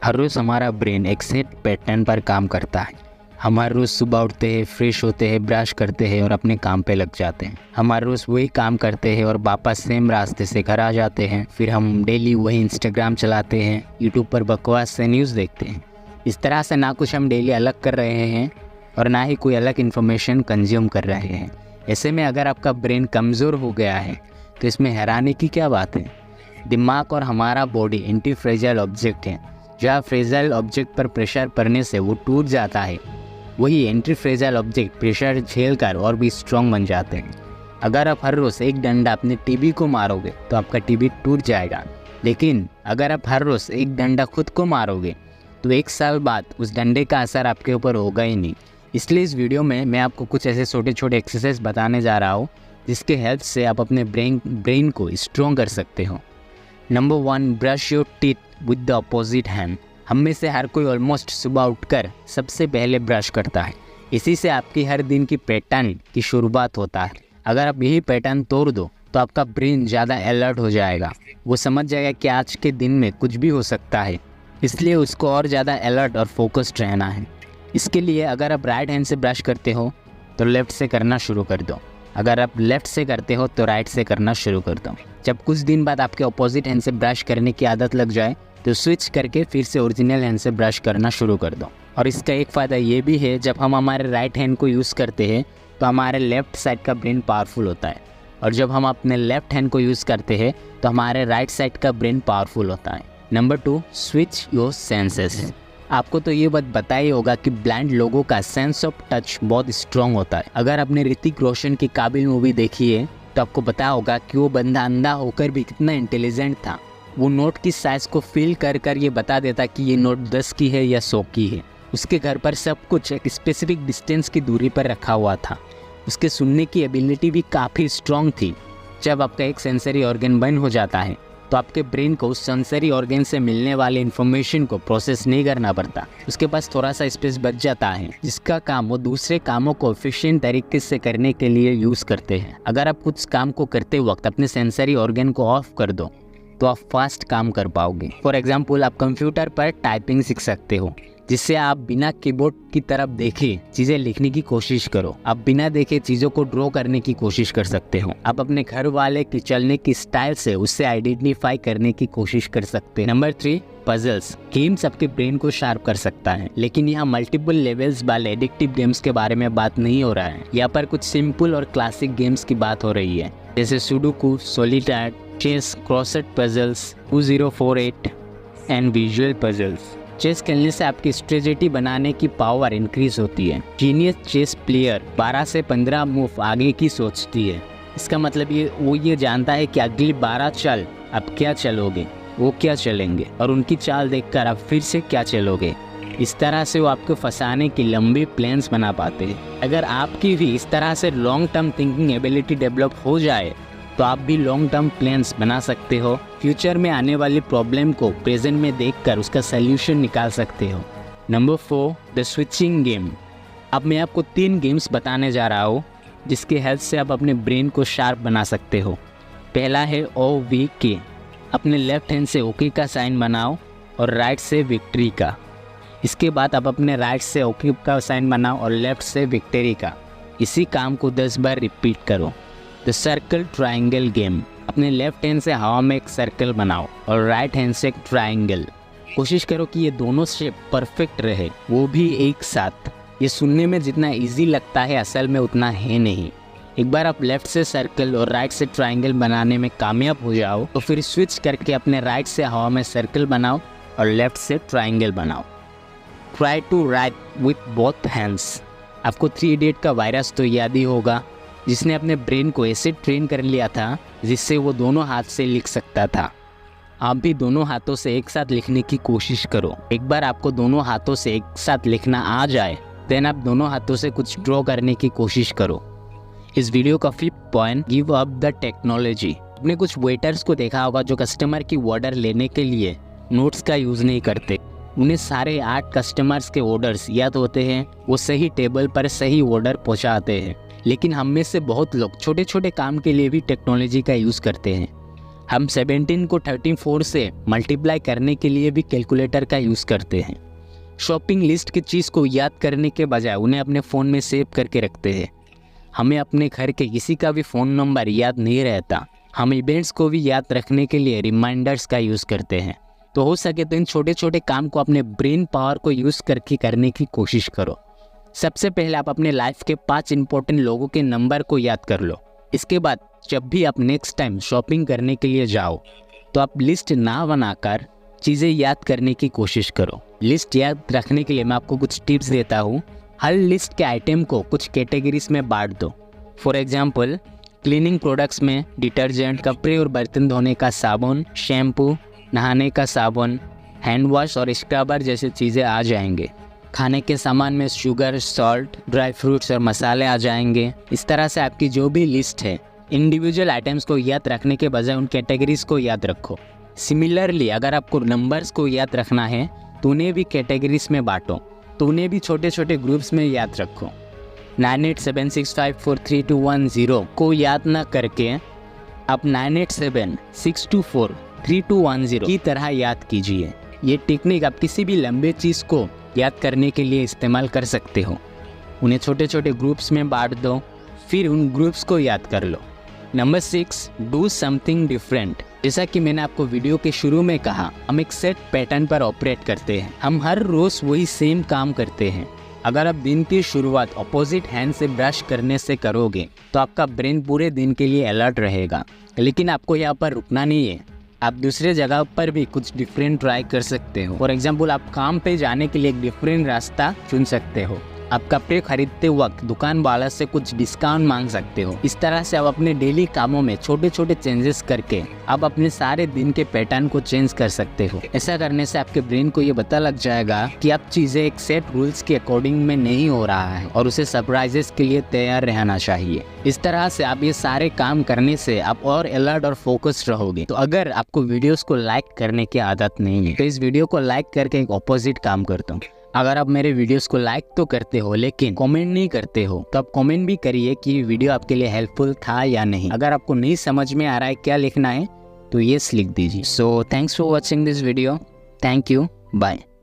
हर रोज़ हमारा ब्रेन एक set pattern पर काम करता है। हम हर रोज़ सुबह उठते हैं, फ्रेश होते हैं, ब्रश करते हैं और अपने काम पे लग जाते हैं। हम हर रोज़ वही काम करते हैं और वापस सेम रास्ते से घर आ जाते हैं। फिर हम डेली वही इंस्टाग्राम चलाते हैं, यूट्यूब पर बकवास से न्यूज़ देखते हैं। इस तरह से ना कुछ हम डेली अलग कर रहे हैं और ना ही कोई अलग इन्फॉर्मेशन कंज्यूम कर रहे हैं। ऐसे में अगर आपका ब्रेन कमज़ोर हो गया है तो इसमें हैरानी की क्या बात है। दिमाग और हमारा बॉडी एंटी फ्रेजाइल ऑब्जेक्ट है। जहाँ फ्रेजाइल ऑब्जेक्ट पर प्रेशर पड़ने से वो टूट जाता है, वही एंटी फ्रेजाइल ऑब्जेक्ट प्रेशर झेलकर और भी स्ट्रॉन्ग बन जाते हैं। अगर आप हर रोज़ एक डंडा अपने टीबी को मारोगे तो आपका टीबी टूट जाएगा, लेकिन अगर आप हर रोज़ एक डंडा खुद को मारोगे तो 1 साल बाद उस डंडे का असर आपके ऊपर होगा ही नहीं। इसलिए इस वीडियो में मैं आपको कुछ ऐसे छोटे छोटे एक्सरसाइज बताने जा रहा हूँ जिसके हेल्प से आप अपने ब्रेन को स्ट्रॉन्ग कर सकते हो। Number 1, brush your teeth with the opposite hand. हम में से हर कोई ऑलमोस्ट सुबह उठकर सबसे पहले ब्रश करता है। इसी से आपकी हर दिन की पैटर्न की शुरुआत होता है। अगर आप यही पैटर्न तोड़ दो तो आपका ब्रेन ज़्यादा अलर्ट हो जाएगा। वो समझ जाएगा कि आज के दिन में कुछ भी हो सकता है, इसलिए उसको और ज़्यादा अलर्ट और फोकस्ड रहना है। इसके लिए अगर आप राइट हैंड से ब्रश करते हो तो लेफ़्ट से करना शुरू कर दो। अगर आप लेफ़्ट से करते हो तो राइट से करना शुरू कर दो। जब कुछ दिन बाद आपके अपोजिट हैंड से ब्रश करने की आदत लग जाए तो स्विच करके फिर से ओरिजिनल हैंड से ब्रश करना शुरू कर दो। और इसका एक फ़ायदा ये भी है, जब हम हमारे राइट हैंड को यूज़ करते हैं तो हमारे लेफ़्ट साइड का ब्रेन पावरफुल होता है, और जब हम अपने लेफ़्ट हैंड को यूज़ करते हैं तो हमारे राइट साइड का ब्रेन पावरफुल होता है। Number 2, switch your senses. आपको तो ये बात पता ही होगा कि ब्लाइंड लोगों का सेंस ऑफ टच बहुत स्ट्रॉन्ग होता है। अगर आपने ऋतिक रोशन की काबिल मूवी देखी है तो आपको पता होगा कि वो बंदा अंधा होकर भी कितना इंटेलिजेंट था। वो नोट की साइज़ को फील कर कर ये बता देता कि ये नोट 10 की है या 100 की है। उसके घर पर सब कुछ एक स्पेसिफिक डिस्टेंस की दूरी पर रखा हुआ था। उसके सुनने की एबिलिटी भी काफ़ी स्ट्रॉन्ग थी। जब आपका एक सेंसरी ऑर्गन बंद हो जाता है तो आपके ब्रेन को उस सेंसरी ऑर्गन से मिलने वाले इन्फॉर्मेशन को प्रोसेस नहीं करना पड़ता। उसके पास थोड़ा सा स्पेस बच जाता है जिसका काम वो दूसरे कामों को एफिशिएंट तरीके से करने के लिए यूज़ करते हैं। अगर आप कुछ काम को करते वक्त अपने सेंसरी ऑर्गन को ऑफ कर दो तो आप फास्ट काम कर पाओगे। फॉर एग्जाम्पल, आप कंप्यूटर पर टाइपिंग सीख सकते हो, जिससे आप बिना कीबोर्ड की तरफ देखे चीज़ें लिखने की कोशिश करो। आप बिना देखे चीज़ों को ड्रॉ करने की कोशिश कर सकते हो। आप अपने घर वाले की चलने की स्टाइल से उससे आइडेंटिफाई करने की कोशिश कर सकते हैं। Number 3, puzzles. गेम्स आपके ब्रेन को शार्प कर सकता है, लेकिन यहाँ मल्टीपल लेवल्स वाले एडिक्टिव गेम्स के बारे में बात नहीं हो रहा है। यहाँ पर कुछ सिंपल और क्लासिक गेम्स की बात हो रही है, जैसे sudoku, solitaire, chess, crossword puzzles, 2048 and visual puzzles. Chess खेलने से आपकी स्ट्रेटेजी बनाने की पावर इंक्रीज होती है। जीनियस चेस प्लेयर 12 से 15 मूव आगे की सोचती है। इसका मतलब वो ये जानता है कि अगली 12 चाल आप क्या चलोगे, वो क्या चलेंगे, और उनकी चाल देखकर आप फिर से क्या चलोगे। इस तरह से वो आपको फंसाने की लंबी प्लान्स बना पाते हैं। अगर आपकी भी इस तरह से long term thinking ability develop हो जाए तो आप भी लॉन्ग टर्म प्लान्स बना सकते हो। फ्यूचर में आने वाली प्रॉब्लम को प्रेजेंट में देखकर उसका सल्यूशन निकाल सकते हो। Number 4, the switching game. अब मैं आपको 3 गेम्स बताने जा रहा हूँ जिसके हेल्प से आप अपने ब्रेन को शार्प बना सकते हो। पहला है OVK। अपने लेफ्ट हैंड से ओके का साइन बनाओ और राइट से विक्ट्री का। इसके बाद आप अपने राइट से ओके का साइन बनाओ और लेफ्ट से विक्ट्री का। इसी काम को 10 बार रिपीट करो। The circle triangle game. अपने लेफ्ट हैंड से हवा में एक सर्कल बनाओ और राइट हैंड से एक ट्राइंगल। कोशिश करो कि ये दोनों शेप परफेक्ट रहे, वो भी एक साथ। ये सुनने में जितना इजी लगता है असल में उतना है नहीं। एक बार आप लेफ्ट से सर्कल और राइट से ट्राइंगल बनाने में कामयाब हो जाओ तो फिर स्विच करके अपने राइट से हवा में सर्कल बनाओ और लेफ्ट से ट्राइंगल बनाओ। Try to write with both hands. आपको 3 इडियट का वायरस तो याद ही होगा, जिसने अपने ब्रेन को ऐसे ट्रेन कर लिया था जिससे वो दोनों हाथ से लिख सकता था। आप भी दोनों हाथों से एक साथ लिखने की कोशिश करो। एक बार आपको दोनों हाथों से एक साथ लिखना आ जाए देन आप दोनों हाथों से कुछ ड्रॉ करने की कोशिश करो। इस वीडियो का 5th point, give up the technology. आपने कुछ वेटर्स को देखा होगा जो कस्टमर की ऑर्डर लेने के लिए नोट्स का यूज़ नहीं करते। उन्हें सारे 8 कस्टमर्स के ऑर्डर्स याद होते हैं, वो सही टेबल पर सही ऑर्डर पहुंचाते हैं। लेकिन हम में से बहुत लोग छोटे छोटे काम के लिए भी टेक्नोलॉजी का यूज़ करते हैं। हम 17 को 34 से मल्टीप्लाई करने के लिए भी कैलकुलेटर का यूज़ करते हैं। शॉपिंग लिस्ट की चीज़ को याद करने के बजाय उन्हें अपने फ़ोन में सेव करके रखते हैं। हमें अपने घर के किसी का भी फ़ोन नंबर याद नहीं रहता। हम इवेंट्स को भी याद रखने के लिए रिमाइंडर्स का यूज़ करते हैं। तो हो सके तो इन छोटे छोटे काम को अपने ब्रेन पावर को यूज़ करके करने की कोशिश करो। सबसे पहले आप अपने लाइफ के 5 इंपॉर्टेंट लोगों के नंबर को याद कर लो। इसके बाद जब भी आप नेक्स्ट टाइम शॉपिंग करने के लिए जाओ तो आप लिस्ट ना बनाकर चीज़ें याद करने की कोशिश करो। लिस्ट याद रखने के लिए मैं आपको कुछ टिप्स देता हूँ। हर लिस्ट के आइटम को कुछ कैटेगरीज में बांट दो। फॉर एग्जांपल, क्लीनिंग प्रोडक्ट्स में डिटर्जेंट, कपड़े और बर्तन धोने का साबुन, शैम्पू, नहाने का साबुन, हैंड वॉश और स्क्रबर जैसी चीज़ें आ जाएंगे। खाने के सामान में शुगर, सॉल्ट, ड्राई फ्रूट्स और मसाले आ जाएंगे। इस तरह से आपकी जो भी लिस्ट है, इंडिविजुअल आइटम्स को याद रखने के बजाय उन कैटेगरीज को याद रखो। सिमिलरली अगर आपको नंबर्स को याद रखना है तो उन्हें भी कैटेगरीज में बांटो, तो उन्हें भी छोटे छोटे ग्रुप्स में याद रखो। 9876543210 को याद ना करके आप 9876243210 की तरह याद कीजिए। ये टेक्निक आप किसी भी लंबे चीज़ को याद करने के लिए इस्तेमाल कर सकते हो। उन्हें छोटे छोटे ग्रुप्स में बांट दो, फिर उन ग्रुप्स को याद कर लो। Number 6, do something different. जैसा कि मैंने आपको वीडियो के शुरू में कहा, हम एक सेट पैटर्न पर ऑपरेट करते हैं। हम हर रोज़ वही सेम काम करते हैं। अगर आप दिन की शुरुआत अपोजिट हैंड से ब्रश करने से करोगे तो आपका ब्रेन पूरे दिन के लिए अलर्ट रहेगा। लेकिन आपको यहाँ पर रुकना नहीं है, आप दूसरे जगह पर भी कुछ डिफरेंट ट्राई कर सकते हो। फॉर एग्जाम्पल, आप काम पे जाने के लिए एक डिफरेंट रास्ता चुन सकते हो। आप कपड़े खरीदते वक्त दुकान वाला से कुछ डिस्काउंट मांग सकते हो। इस तरह से आप अपने डेली कामों में छोटे छोटे चेंजेस करके आप अपने सारे दिन के पैटर्न को चेंज कर सकते हो। ऐसा करने से आपके ब्रेन को ये पता लग जाएगा कि आप चीज़ें एक सेट रूल्स के अकॉर्डिंग में नहीं हो रहा है और उसे सरप्राइजेस के लिए तैयार रहना चाहिए। इस तरह से आप ये सारे काम करने से आप और अलर्ट और फोकस्ड रहोगे। तो अगर आपको वीडियोस को लाइक करने की आदत नहीं है तो इस वीडियो को लाइक करके एक ऑपोजिट काम करता हूँ। अगर आप मेरे वीडियोस को लाइक तो करते हो लेकिन कमेंट नहीं करते हो तो आप कमेंट भी करिए कि वीडियो आपके लिए हेल्पफुल था या नहीं। अगर आपको नहीं समझ में आ रहा है क्या लिखना है तो यस लिख दीजिए। So thanks for watching this video. Thank you, bye.